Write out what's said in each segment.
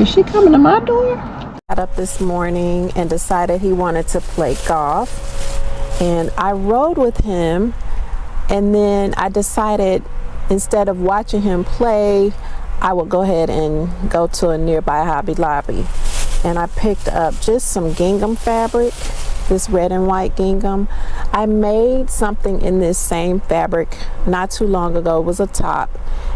Is she coming to my door? Got up this morning and decided he wanted to play golf, and I rode with him, and then I decided instead of watching him play, I would go ahead and go to a nearby Hobby Lobby, and I picked up just some gingham fabric, this red and white gingham. I made something in this same fabric not too long ago. It was a top,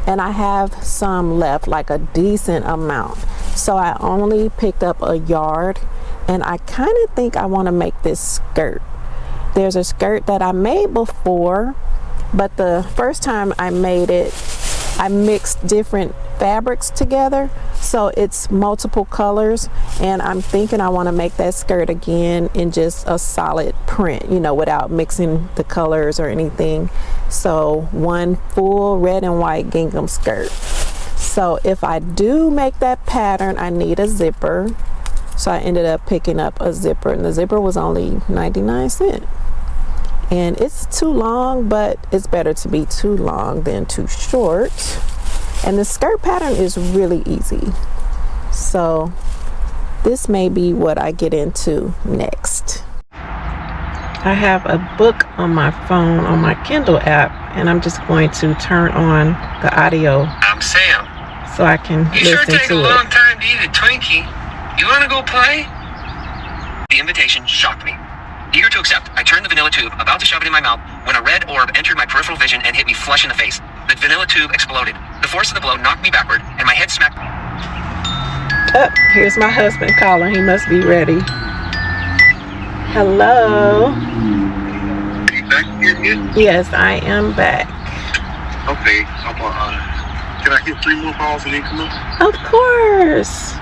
and I have some left, like a decent amount. So I only picked up a yard, and I kind of think I want to make this skirt. There's a skirt that I made before, but the first time I made it, I mixed different fabrics together, so it's multiple colors, and I'm thinking I want to make that skirt again in just a solid print, you know, without mixing the colors or anything. So one full red and white gingham skirt. So if I do make that pattern, I need a zipper. So I ended up picking up a zipper, and the zipper was only 99 cents. And it's too long, but it's better to be too long than too short. And the skirt pattern is really easy. So this may be what I get into next. I have a book on my phone, on my Kindle app, and I'm just going to turn on the audio. I'm Sam. So I can you listen sure take to a it. long time to eat a Twinkie. You want to go play? The invitation shocked me. Eager to accept, I turned the vanilla tube, about to shove it in my mouth, when a red orb entered my peripheral vision and hit me flush in the face. The vanilla tube exploded. The force of the blow knocked me backward, and my head smacked. Oh, here's my husband calling. He must be ready. Hello. Are you back here yet? Yes, I am back. Okay, can I get 3 more balls and then come up? Of course.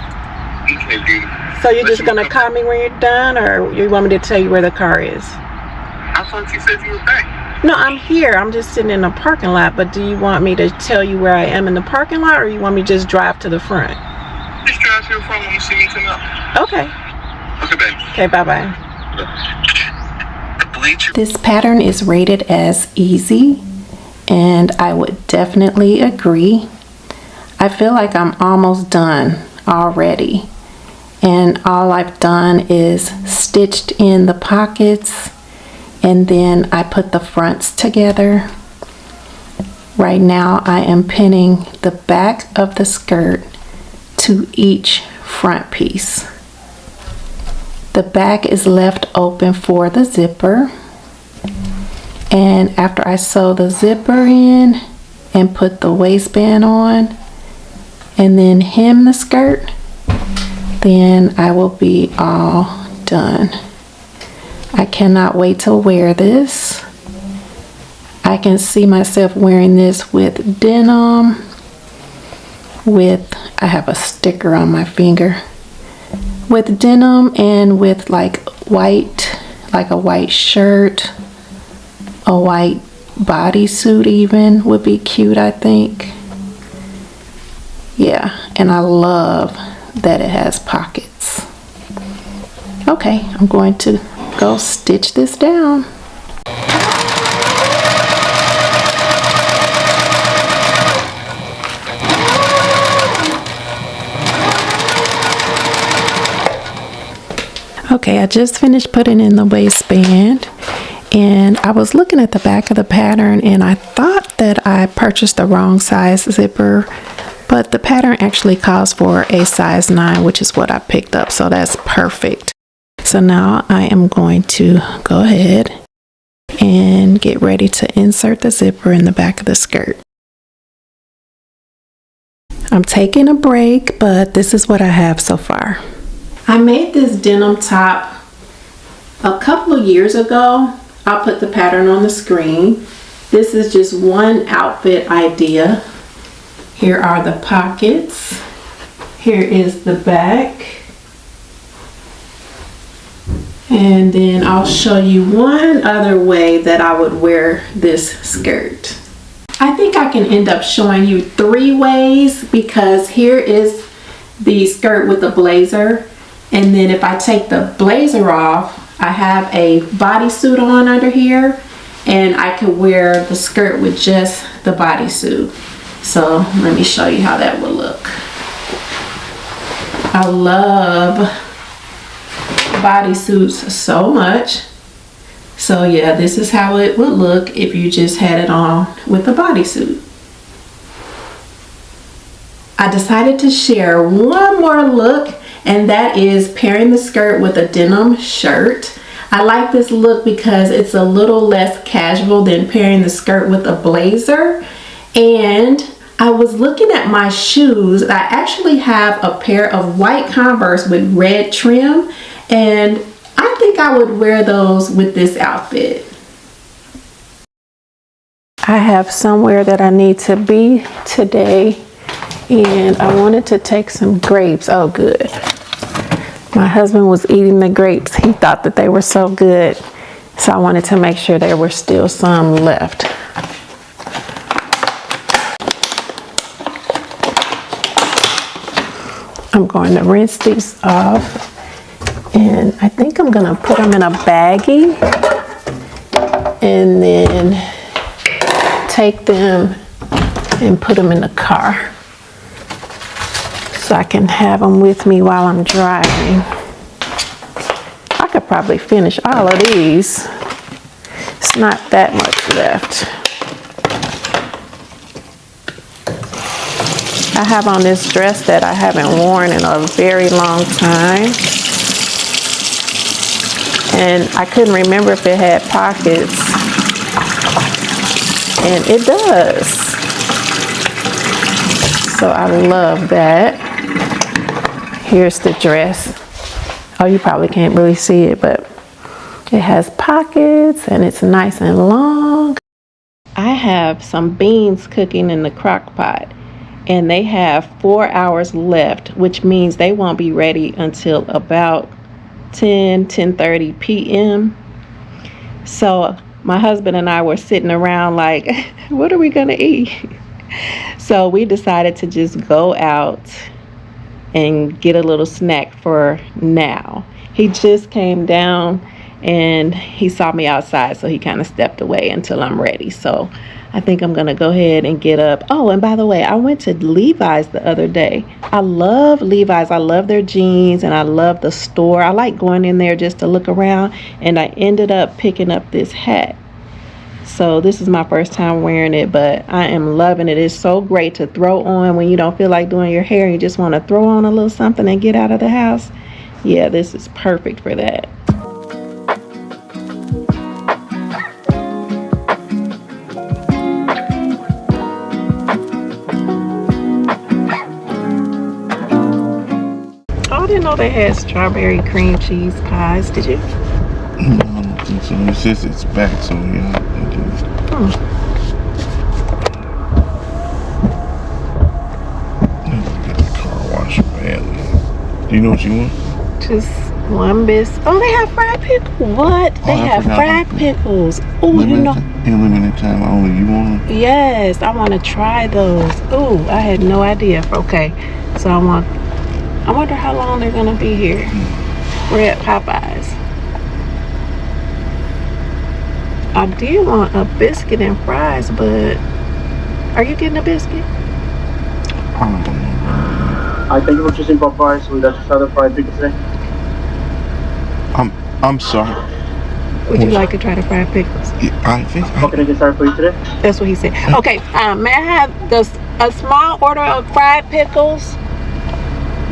Okay, dude. So you're just gonna call me when you're done, or you want me to tell you where the car is? I thought you said you were back. No, I'm here. I'm just sitting in the parking lot. But do you want me to tell you where I am in the parking lot, or you want me to just drive to the front? Just drive to the front when you see me come up. Okay. Okay, babe. Okay, bye-bye. The bleacher. This pattern is rated as easy, and I would definitely agree. I feel like I'm almost done already, and all I've done is stitched in the pockets, and then I put the fronts together. Right now I am pinning the back of the skirt to each front piece. The back is left open for the zipper, and after I sew the zipper in and put the waistband on and then hem the skirt, then I will be all done. I cannot wait to wear this. I can see myself wearing this with denim, I have a sticker on my finger, with denim and with like white, like a white shirt, a white bodysuit even would be cute, I think. Yeah, and I love that it has pockets. Okay, I'm going to go stitch this down. Okay, I just finished putting in the waistband, and I was looking at the back of the pattern, and I thought that I purchased the wrong size zipper, but the pattern actually calls for a size 9, which is what I picked up, so that's perfect. So now I am going to go ahead and get ready to insert the zipper in the back of the skirt. I'm taking a break, but this is what I have so far. I made this denim top a couple of years ago. I'll put the pattern on the screen. This is just one outfit idea. Here are the pockets. Here is the back. And then I'll show you one other way that I would wear this skirt. I think I can end up showing you 3 ways, because here is the skirt with the blazer. And then if I take the blazer off, I have a bodysuit on under here, and I could wear the skirt with just the bodysuit. So let me show you how that would look. I love bodysuits so much. So yeah, this is how it would look if you just had it on with a bodysuit. I decided to share one more look, and that is pairing the skirt with a denim shirt. I like this look because it's a little less casual than pairing the skirt with a blazer. And I was looking at my shoes. I actually have a pair of white Converse with red trim, and I think I would wear those with this outfit. I have somewhere that I need to be today, and I wanted to take some grapes. Oh, good. My husband was eating the grapes. He thought that they were so good, so I wanted to make sure there were still some left. I'm going to rinse these off, and I think I'm going to put them in a baggie and then take them and put them in the car so I can have them with me while I'm driving. I could probably finish all of these. It's not that much left. I have on this dress that I haven't worn in a very long time, and I couldn't remember if it had pockets, and it does. So I love that. Here's the dress. Oh, you probably can't really see it, but it has pockets and it's nice and long. I have some beans cooking in the crock pot, and they have 4 hours left, which means they won't be ready until about 10:30 p.m. So my husband and I were sitting around like, what are we gonna eat? So we decided to just go out and get a little snack for now. He just came down and he saw me outside, so he kind of stepped away until I'm ready. So I think I'm gonna go ahead and get up. Oh, and by the way, I went to Levi's the other day. I love Levi's. I love their jeans, and I love the store. I like going in there just to look around, and I ended up picking up this hat. So this is my first time wearing it, but I am loving it. It's so great to throw on when you don't feel like doing your hair. You just want to throw on a little something and get out of the house. Yeah, this is perfect for that. I didn't know they had strawberry cream cheese pies. Did you? No, I don't think so. It says it's back, so yeah, I do. Get the car wash badly. Do you know what you want? Just one biscuit. Oh, they have fried pickles. What? They have fried pickles. Oh, you know. In limited time only. You want them? Yes, I want to try those. Oh, I had no idea. Okay, so I wonder how long they're gonna be here. We're at Popeyes. I did want a biscuit and fries, but are you getting a biscuit? I don't know. I thank you for choosing Popeyes. We got your other fried pickles today. I'm sorry. Would you like to try the fried pickles? I think. What can I get started for you today? That's what he said. Okay, may I have a small order of fried pickles?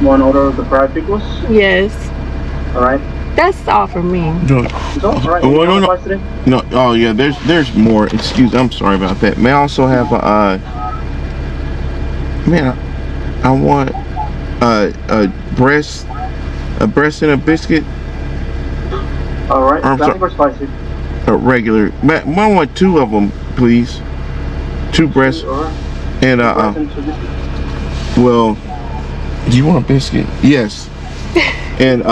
One order of the fried pickles. Yes. All right. That's all for me. No. It's all right. No. Popeyes today? No. Oh yeah. There's more. Excuse. I'm sorry about that. May I also have man, I want a breast and a biscuit. All right. I'm Classic or spicy? A regular. I want 2 of them, please. 2 breasts. All right. And Breast and 2 biscuits. well, do you want a biscuit? Yes. And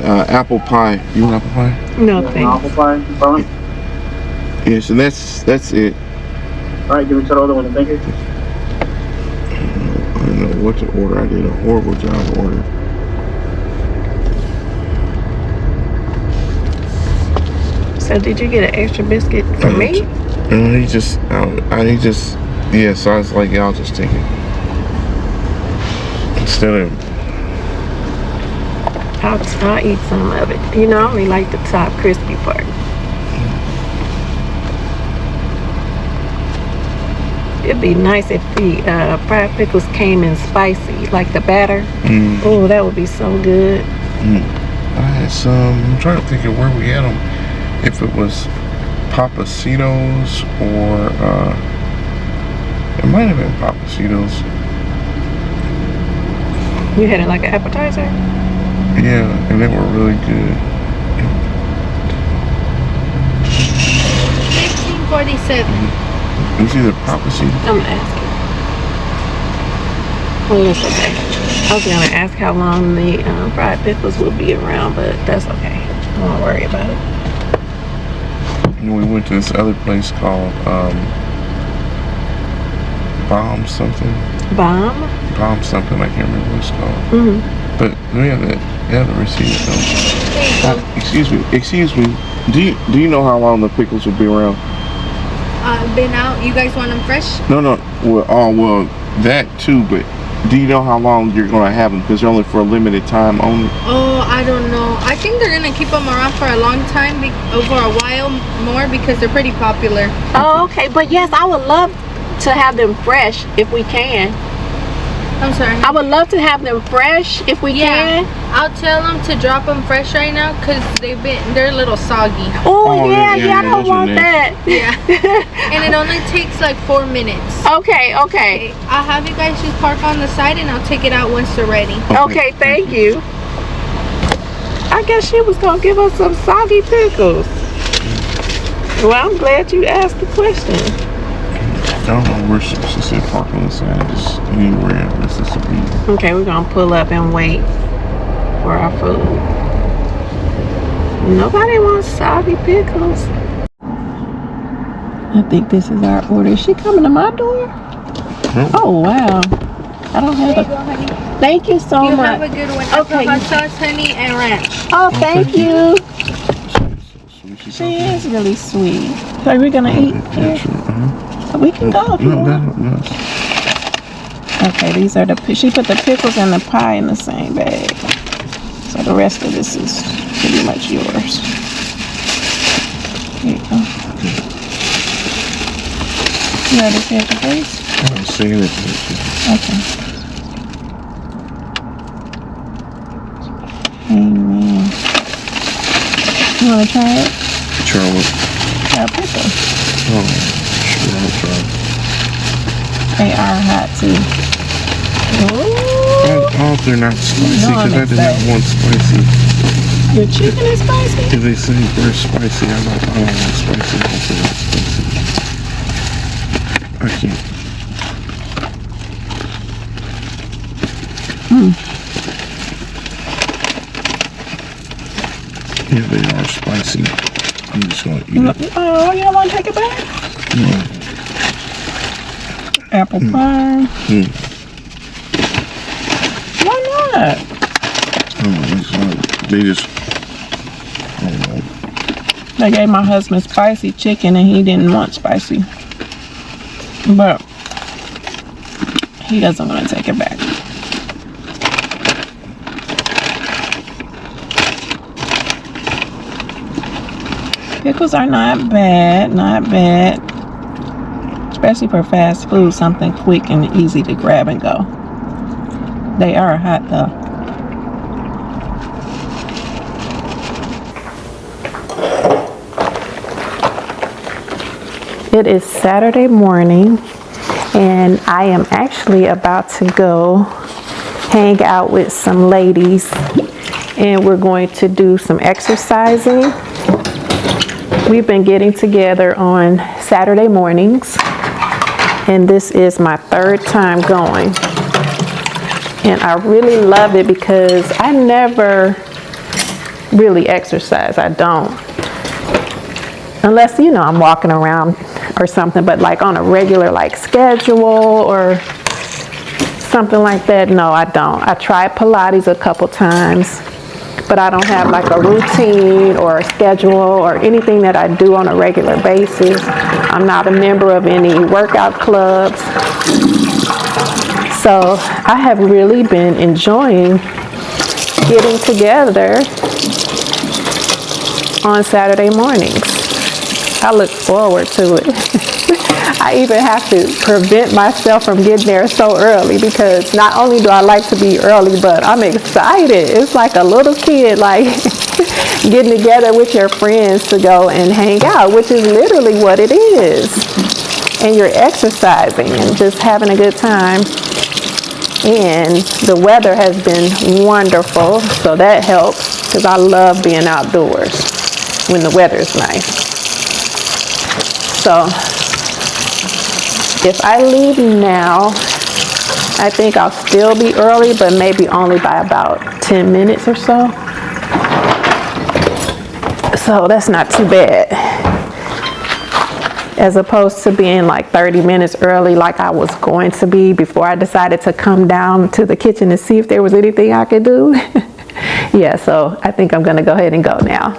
apple pie. You want apple pie? No, Yeah, thanks. apple pie. Problem? Yes, and that's it. All right. Give me the other one. Thank you. I don't know what to order. I did a horrible job ordering. So did you get an extra biscuit for me? And he just, yeah, so I was like, yeah, I'll just take it. Instead of I'll eat some of it. You know, I only like the top crispy part. It'd be nice if the fried pickles came in spicy, like the batter. Oh, that would be so good. I had some. I'm trying to think of where we had them. If it was Papacitos or it might have been Papacitos. You had it like an appetizer? Yeah, and they were really good. 1547. It's either Papacitos. I'm asking. Well, it's okay. I was gonna ask how long the fried pickles would be around, but that's okay. I won't worry about it. And we went to this other place called Bomb something. Bomb? Bomb something. I can't remember what it's called. But we have the receipt. Excuse me. Do you know how long the pickles will be around? Been out. You guys want them fresh? No. Well, that too. But do you know how long you're gonna have them? Because they're only for a limited time only. Oh, I don't know. I think they're gonna keep them around for a long time, over a while more, because they're pretty popular. Oh, okay. But yes, I would love to have them fresh if we can. I'm sorry. I would love to have them fresh if we can. I'll tell them to drop them fresh right now, because they're a little soggy. Oh, yeah, I don't those are want that. Yeah. And it only takes like 4 minutes. Okay. I'll have you guys just park on the side, and I'll take it out once they're ready. Okay, thank you. I guess she was gonna give us some soggy pickles. Well, I'm glad you asked the question. I don't know where she said park on the side. Just anywhere in Mississippi. Okay, we're gonna pull up and wait for our food. Nobody wants soggy pickles. I think this is our order. Is she coming to my door? Oh, wow. I don't have There you go, honey. Thank you so You much. have a good one. Okay. Hot sauce, honey, and ranch. Oh, thank you. She is really sweet. So are we gonna eat here? We can go if you want. No. Okay, these are she put the pickles and the pie in the same bag. So the rest of this is pretty much yours. Here you go. You already said the face? I'm saying it. Okay. Amen. You want to try it? Charlotte. Try a pickle. Oh, sure, I'll try. They are hot too. Ooh. I hope they're not spicy, No, I'm because I did not want spicy. Your chicken is spicy? If they say they're spicy, I don't want spicy. I hope they're not spicy. I can't. If they are spicy, I'm just gonna eat it. Oh, you don't want to take it back? No. Apple pie. Why not? They just, I don't know. They gave my husband spicy chicken and he didn't want spicy. But he doesn't want to take it back. Pickles are not bad, especially for fast food, something quick and easy to grab and go. They are hot though. It is Saturday morning and I am actually about to go hang out with some ladies and we're going to do some exercising. We've been getting together on Saturday mornings and this is my 3rd time going. And I really love it because I never really exercise. I don't. Unless, you know, I'm walking around or something, but like on a regular like schedule or something like that, no, I don't. I tried Pilates a couple times, but I don't have like a routine or a schedule or anything that I do on a regular basis. I'm not a member of any workout clubs. So So I have really been enjoying getting together on Saturday mornings. I look forward to it. I even have to prevent myself from getting there so early because not only do I like to be early, but I'm excited. It's like a little kid, like getting together with your friends to go and hang out, which is literally what it is. And you're exercising and just having a good time. And the weather has been wonderful, so that helps because I love being outdoors when the weather is nice. So if I leave now, I think I'll still be early, but maybe only by about 10 minutes or so. So that's not too bad. As opposed to being like 30 minutes early like I was going to be before I decided to come down to the kitchen to see if there was anything I could do. Yeah, so I think I'm gonna go ahead and go now.